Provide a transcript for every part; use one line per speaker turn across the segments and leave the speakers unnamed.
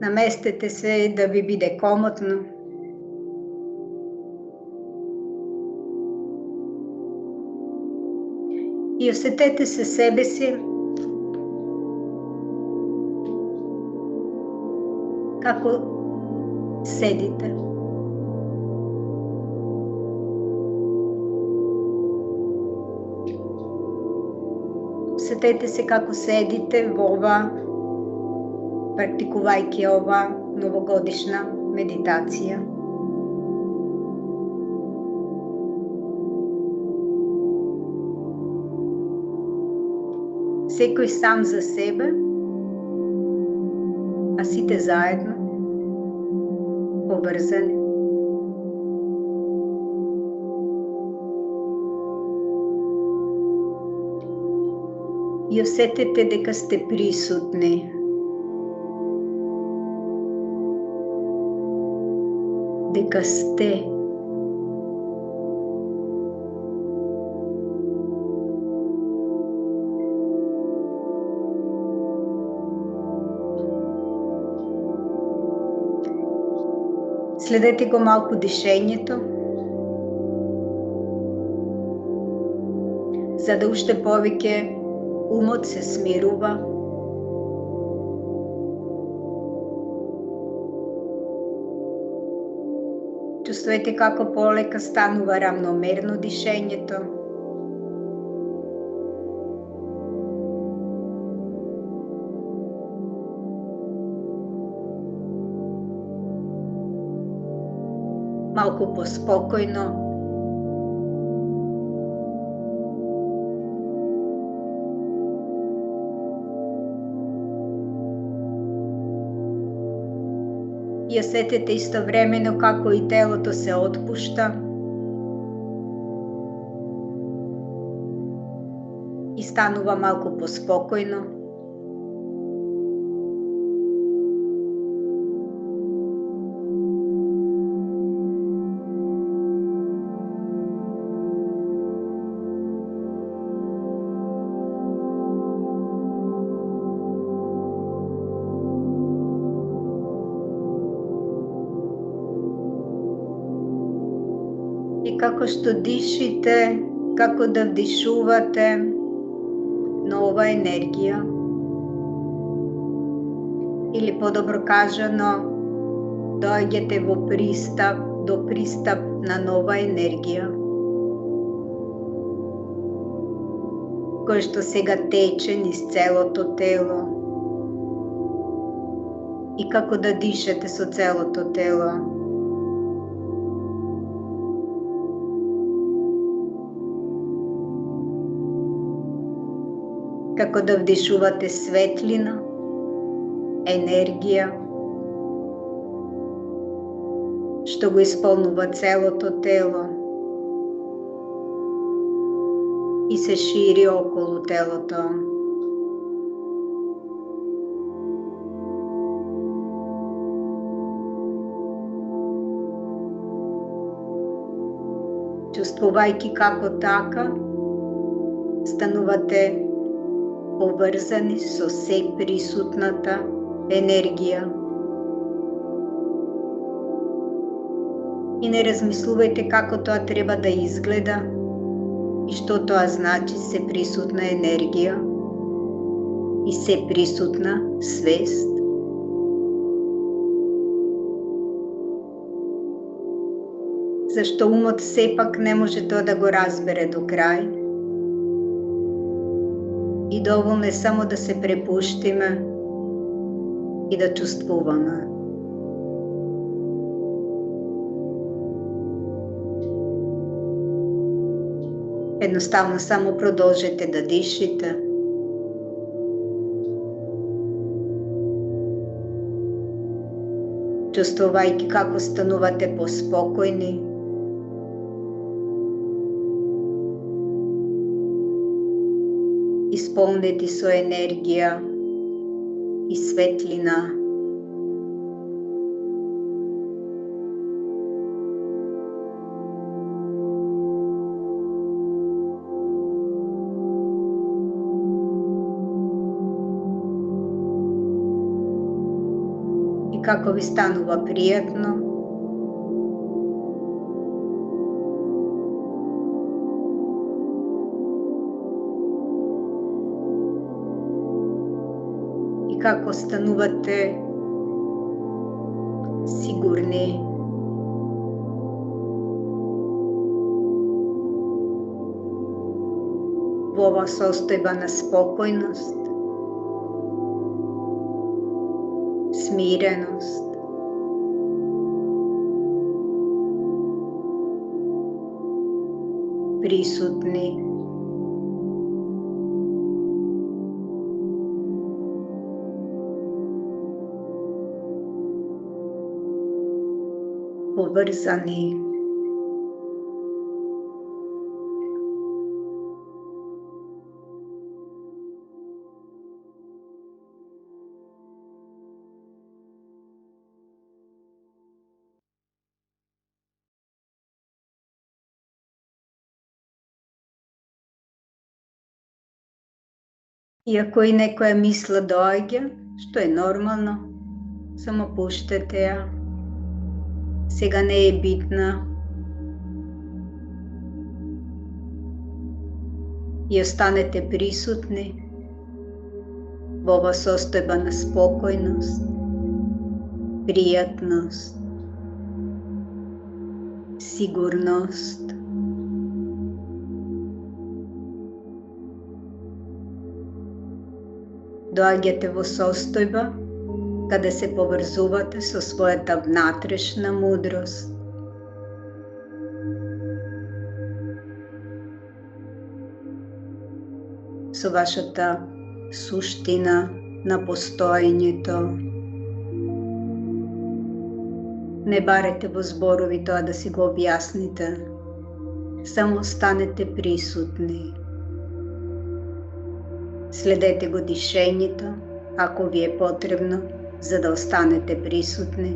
Наместете се да ви биде комотно. И усетете се себе си како седите. Усетете се како седите во ова, практикувајќи ова новогодишна медитација. Секој сам за себе, а сите заедно, поврзани. И усетете дека сте присутни. Дека сте. Следете го малку дишењето, за да уште повеќе умот се смирува. Чувствувате како полека станува рамномерно дишењето. Малку поспокојно. И осетете истовремено како и телото се отпушта и станува малку поспокојно. И како што дишите, како да вдишувате нова енергија, или подобро кажано, доаѓате до пристап на нова енергија, која што сега тече низ целото тело, и како да дишете со целото тело. Како да вдишувате светлина, енергија, што го исполнува целото тело и се шири околу телото. Чувствувајќи како така станувате поврзани со се присутната енергија. И не размислувајте како тоа треба да изгледа и што тоа значи се присутна енергија и се присутна свест. Зашто умот сепак не може тоа да го разбере до крај. И доволно е само да се препуштиме и да чувствуваме. Едноставно само продолжете да дишите. Чувствувајќи како станувате поспокојни. Исполнети со енергија и светлина. И и како ви станува пријатно. И како станувате сигурни. Во ова состојба на спокојност, смиреност, присутни, поврзани. И ако и некоја мисла доаѓа, што е нормално, само пуштете ја. Сега не е битна. И останете присутни во ова состојба на спокојност, пријатност, сигурност. Доаѓате во состојба каде се поврзувате со својата внатрешна мудрост. Со вашата суштина на постоењето. Не барете во зборови тоа да си го објасните. Само останете присутни. Следете го дишењето, ако ви е потребно, за да останете присутни.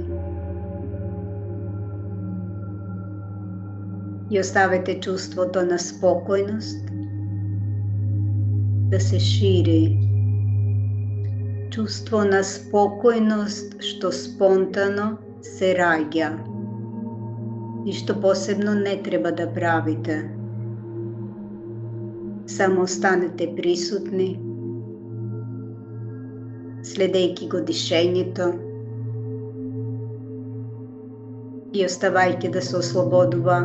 И оставете чувството на спокојност да се шири. Чувство на спокојност што спонтано се раѓа. Ништо посебно не треба да правите. Само останете присутни, следејќи го дишењето и оставајќи да се ослободува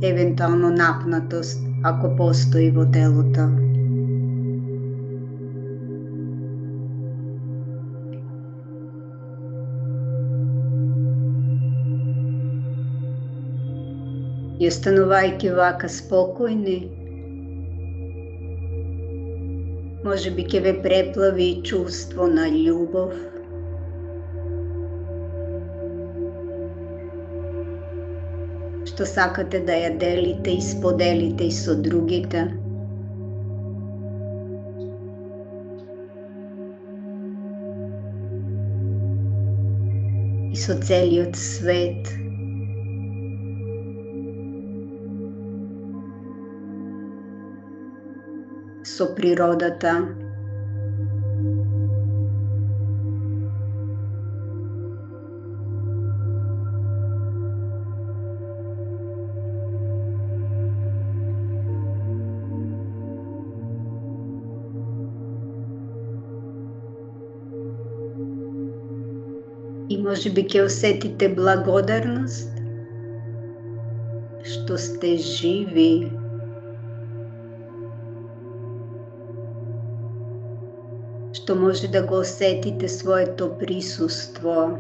евентуално напнатост, ако постои во телото. И останувајќи вака спокојни, може би ќе ве преплави чувство на љубов, што сакате да ја делите и споделите и со другите. И со целиот свет. Со природата. И може би ќе осетите благодарност што сте живи. Што може да го осетите своето присуство.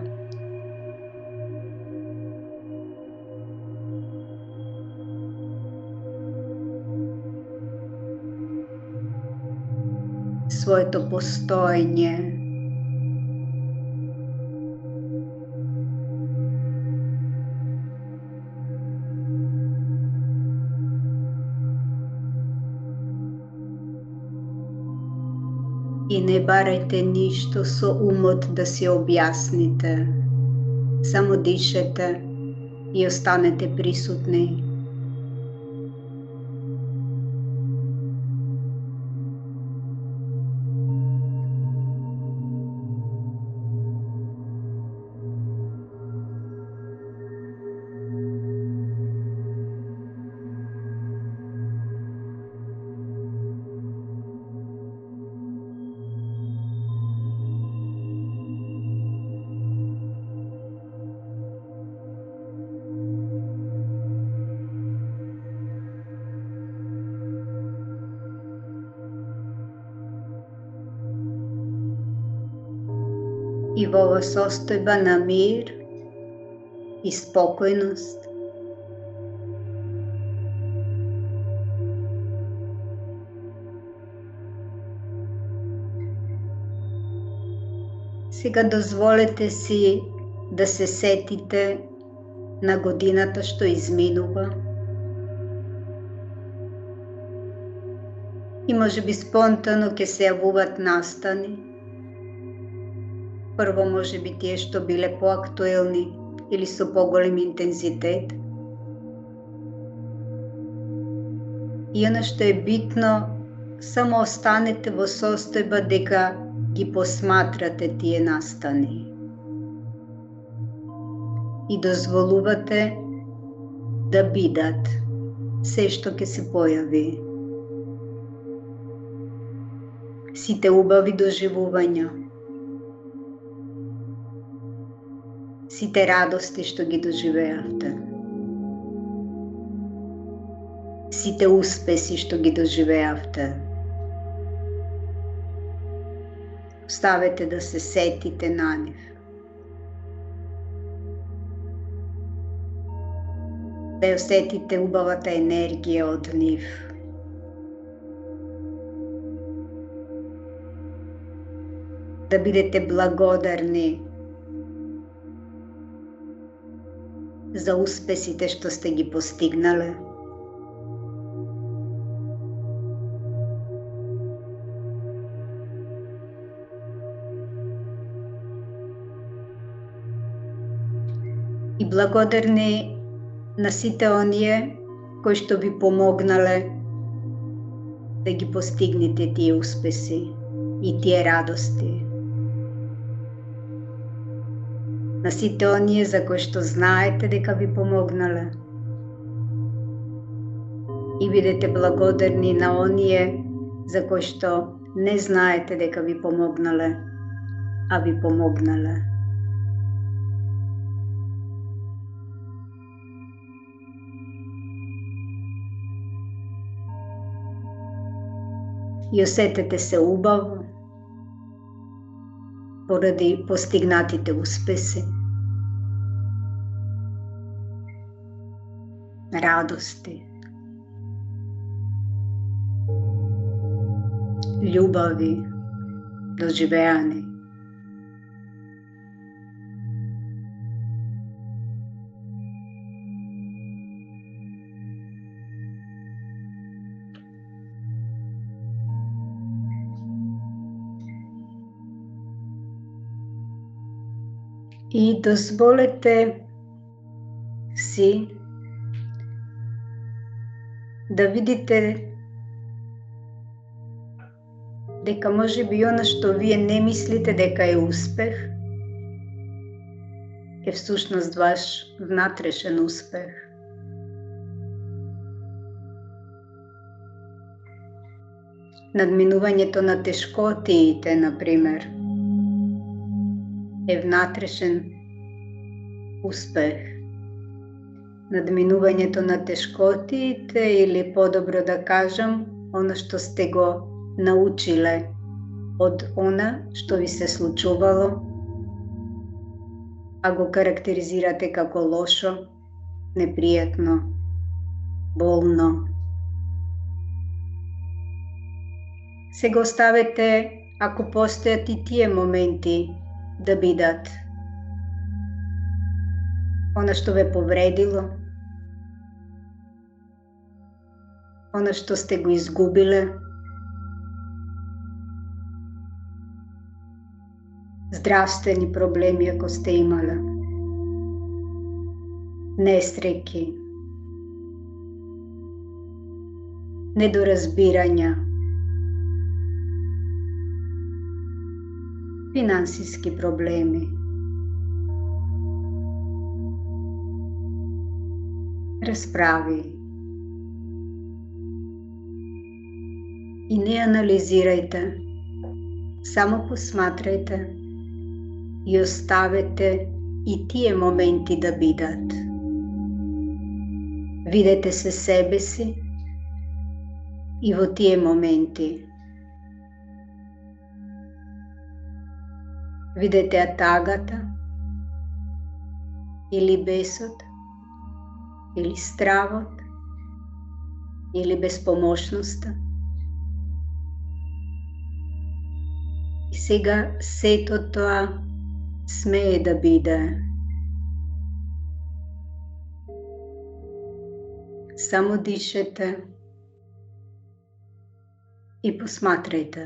Своето постоење. И не барајте ништо со умот да си објасните. Само дишете и останете присутни. И во ова состојба на мир и спокојност сега дозволете си да се сетите на годината што изминува и можеби спонтано ќе се јавуваат настани. Прво можеби тие што биле поактуелни или со поголем интензитет. И она што е битно, само останете во состојба дека ги посматрате тие настани и дозволувате да бидат се што ќе се појави. Сите убави доживувања, сите радости што ги доживеавте, сите успеси што ги доживеавте. Оставете да се сетите на нив. Да ја осетите убавата енергија од нив. Да бидете благодарни за успесите што сте ги постигнале. И благодарни на сите оние кои што ви помогнале да ги постигнете тие успеси и тие радости. На сите оние за кои што знаете дека ви помогнале. И бидете благодарни на оние за кои што не знаете дека ви помогнале, а ви помогнале. И осетете се убаво поради постигнатите успеси, радости, љубави доживеани. И дозволете си да видите дека можеби она што вие не мислите дека е успех, е всушност ваш внатрешен успех. Надминувањето на тешкотиите, например, е внатрешен успех. Надминувањето на тешкотиите, или подобро да кажам, она што сте го научиле од она што ви се случувало, а го карактеризирате како лошо, непријатно, болно. Сега оставете, ако постојат и тие моменти, да бидат. Она што ве повредило, она што сте го изгубиле, здравствени проблеми ако сте имале, несреќи, недоразбирања, финансиски проблеми, расправи. И не анализирајте, само посматрајте и оставете и тие моменти да бидат. Видете се себе си и во тие моменти. Видете ја тагата, или бесот, или стравот, или безпомошноста. И сега сето тоа смее да биде. Само дишете и посматрајте.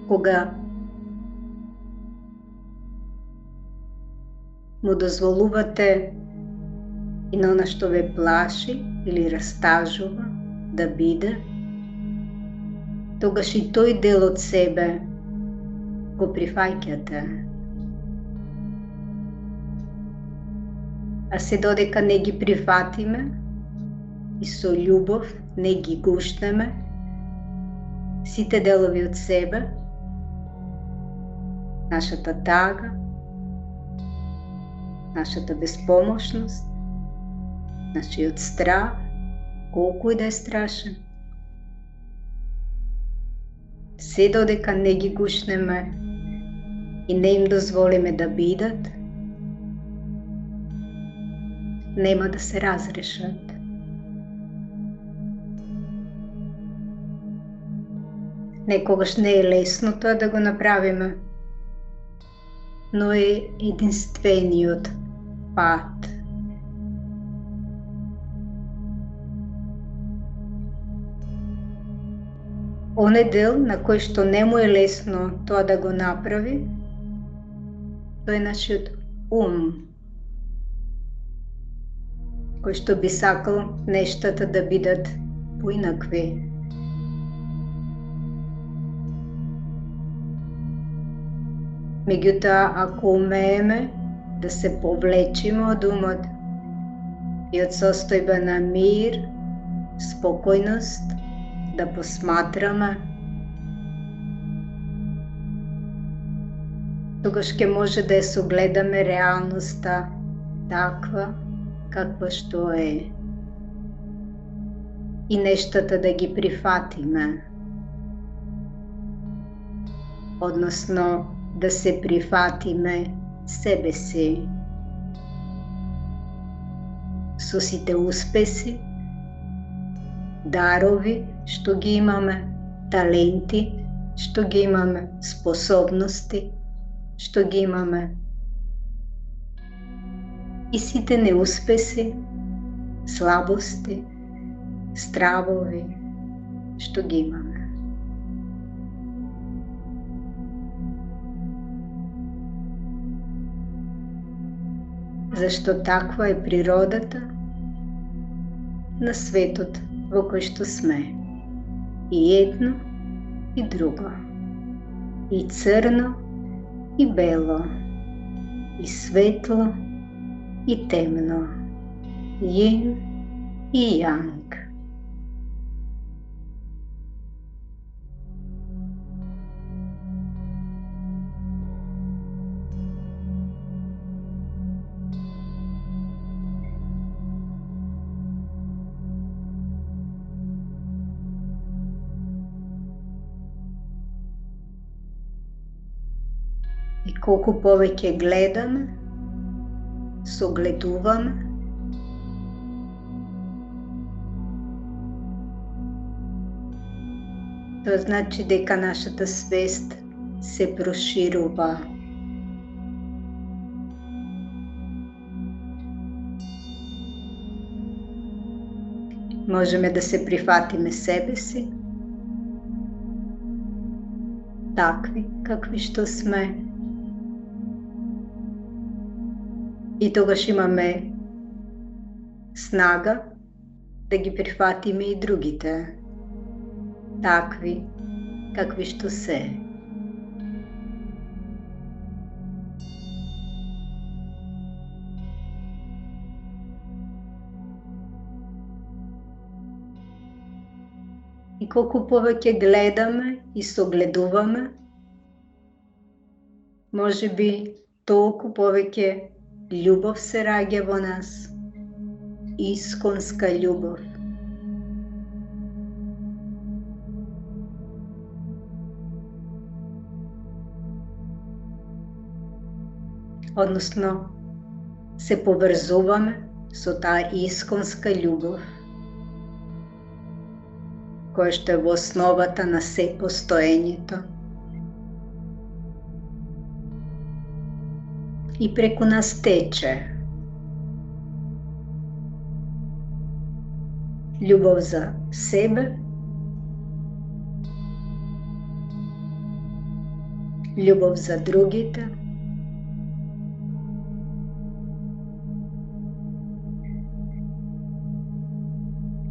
Кога му дозволувате и на она што ве плаши или растажува да биде, тогаш и тој дел од себе го прифаќате. А се додека не ги прифатиме и со љубов не ги гуштнеме сите делови од себе, нашата тага, нашата безпомошност, нашиот страх, колку и да е страшен, се додека не ги гушнеме и не им дозволиме да бидат, нема да се разрешат. Некогаш не е лесно тоа да го направиме, но е единствениот пат. Оне дел на кој што не му е лесно тоа да го направи, тоа е нашиот кој што би сакал нештата да бидат поинакви. Меѓутоа, ако умееме да се повлечиме од умот и од состојба на мир, спокојност, да посматраме, тогаш ќе може да ја согледаме реалноста таква каква што е и нештата да ги прифатиме, односно да се прифатиме себе си со сите успеси, дарови што ги имаме, таленти што ги имаме, способности што ги имаме и сите неуспеси, слабости, стравови што ги имаме. Зашто таква е природата на светот во кој што сме. И едно, и друго. И црно, и бело. И светло, и темно. Јин и јанг. И колку повеќе гледаме, согледуваме, тоа значи дека нашата свест се проширува. Можеме да се прифатиме себе си, такви какви што сме. И тогаш имаме снага да ги прифатиме и другите, такви какви што се. И колку повеќе гледаме и согледуваме, може би толку повеќе љубов се раѓа во нас исконска љубов. Односно, се поврзуваме со таа исконска љубов, која што е во основата на се постоењето. И преку нас тече љубов за себе, љубов за другите,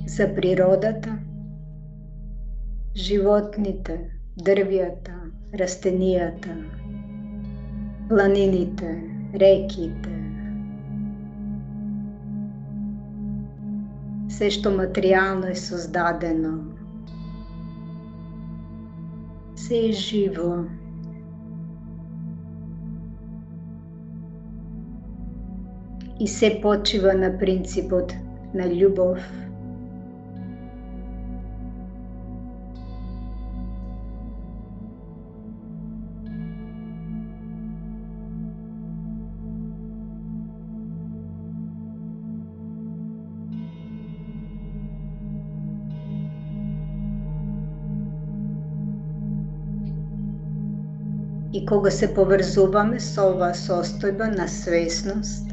за природата, животните, дрвјата, растенијата, планините, реките, се што материјално е создадено, се е живо. И се почива на принципот на љубов. И кога се поврзуваме со оваа состојба на свесност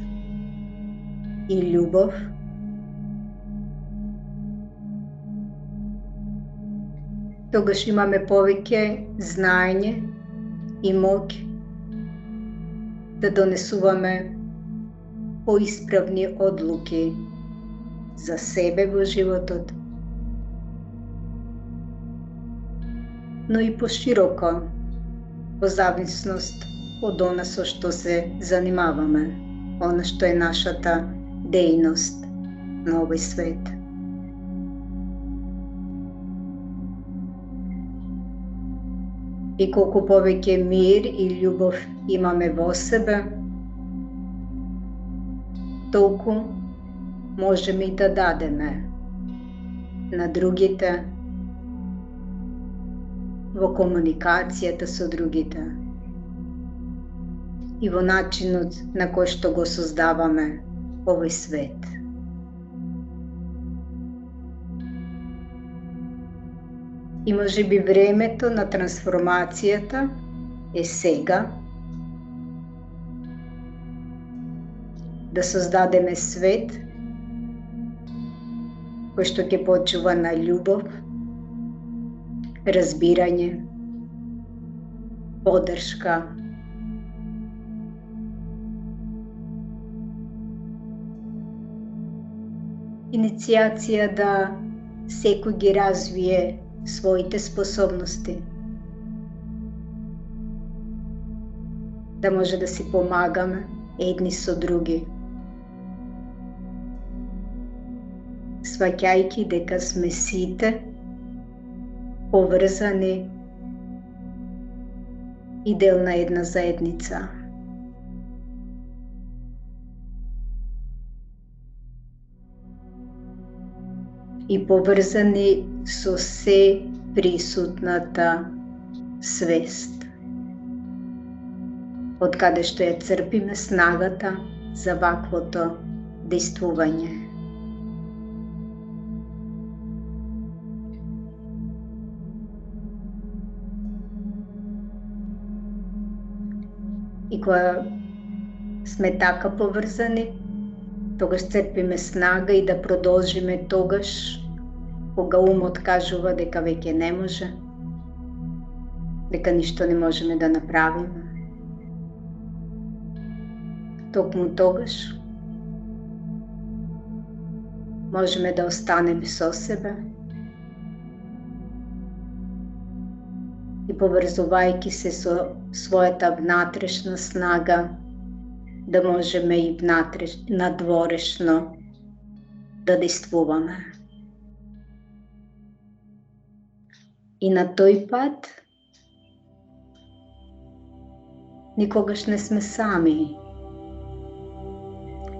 и љубов, тогаш имаме повеќе знаење и моќ да донесуваме поисправни одлуки за себе во животот, но и пошироко, во зависност од она со што се занимаваме, она што е нашата дејност на овој свет. И колку повеќе мир и љубов имаме во себе, толку можеме и да дадеме на другите, во комуникацијата со другите и во начинот на кој што го создаваме овој свет. И може би времето на трансформацијата е сега, да создадеме свет кој што ќе почива на љубов, разбирање, поддршка, иницијација да секој ги развие своите способности, да може да си помагаме едни со други, сваќајќи дека сме сите поврзани и дел на една заедница. И поврзани со се присутната свест, од каде што ја црпиме снагата за ваквото действување. И кога сме така поврзани, тогаш црпиме снага и да продолжиме тогаш, кога умот кажува дека веќе не може, дека ништо не можеме да направиме. Токму тогаш можеме да останеме со себе и поврзувајќи се со својата внатрешна снага, да можеме и надворешно да действуваме. И на тој пат никогаш не сме сами.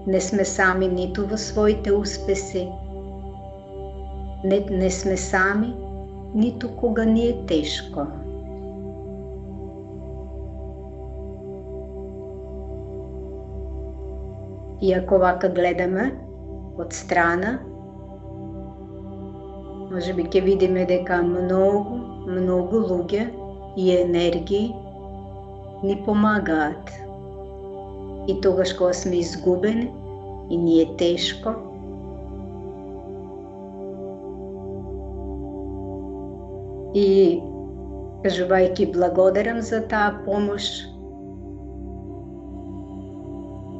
Не сме сами нито в своите успеси, не сме сами нито кога ни е тежко. И ако вака гледаме од страна, може би ќе видиме дека многу луѓе и енергии ни помагаат. И тогаш кога сме изгубени и ни е тешко, и кажувајќи благодарам за таа помош,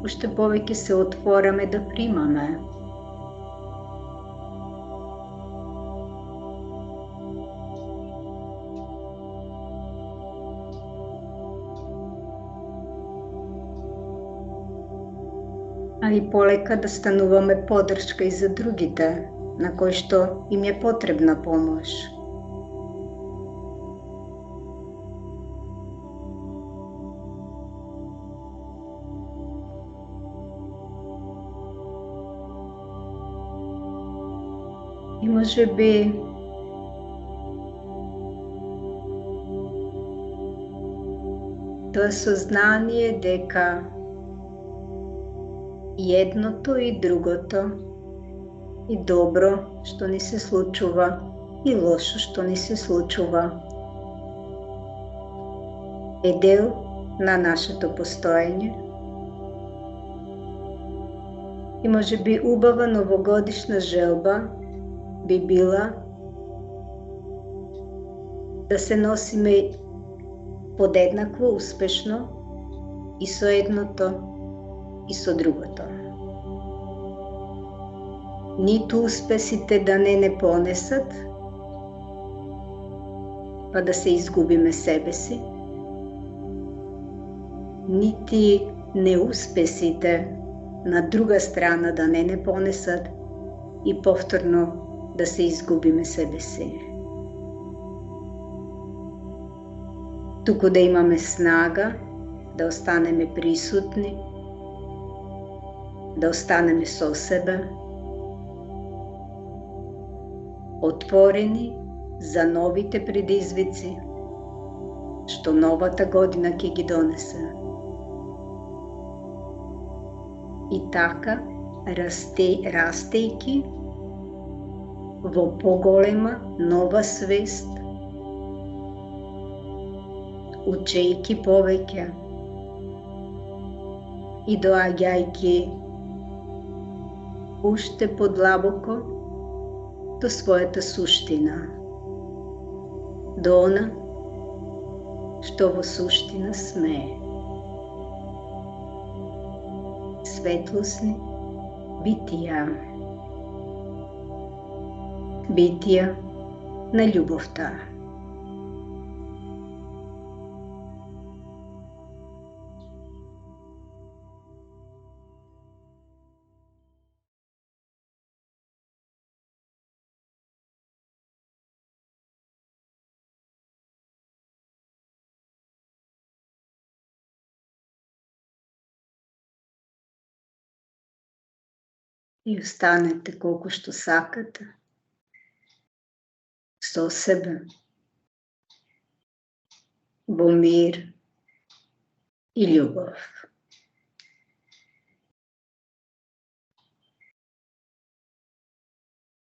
уште повеќе се отвораме да примаме. А и полека да стануваме поддршка и за другите, на кои што им е потребна помош. И може би тоа сознание дека и едното и другото, и добро што ни се случува, и лошо што ни се случува, е дел на нашето постоење. И може би убава новогодишна желба би била да се носиме подеднакво успешно и со едното и со другото. Ниту успесите да не понесат, па да се изгубиме себе си, нити неуспесите на друга страна да не понесат и повторно да се изгубиме себе си. Туку да имаме снага, да останеме присутни, да останеме со себе, отворени за новите предизвици, што новата година ќе ги донесе. И така, растејќи во поголема нова свест, учејќи повеќе и доаѓајќи уште подлабоко до својата суштина, до она што во суштина сме. Светлосни битија. Битија на љубовта. И останете колку што сакате со себе, во мир и љубов.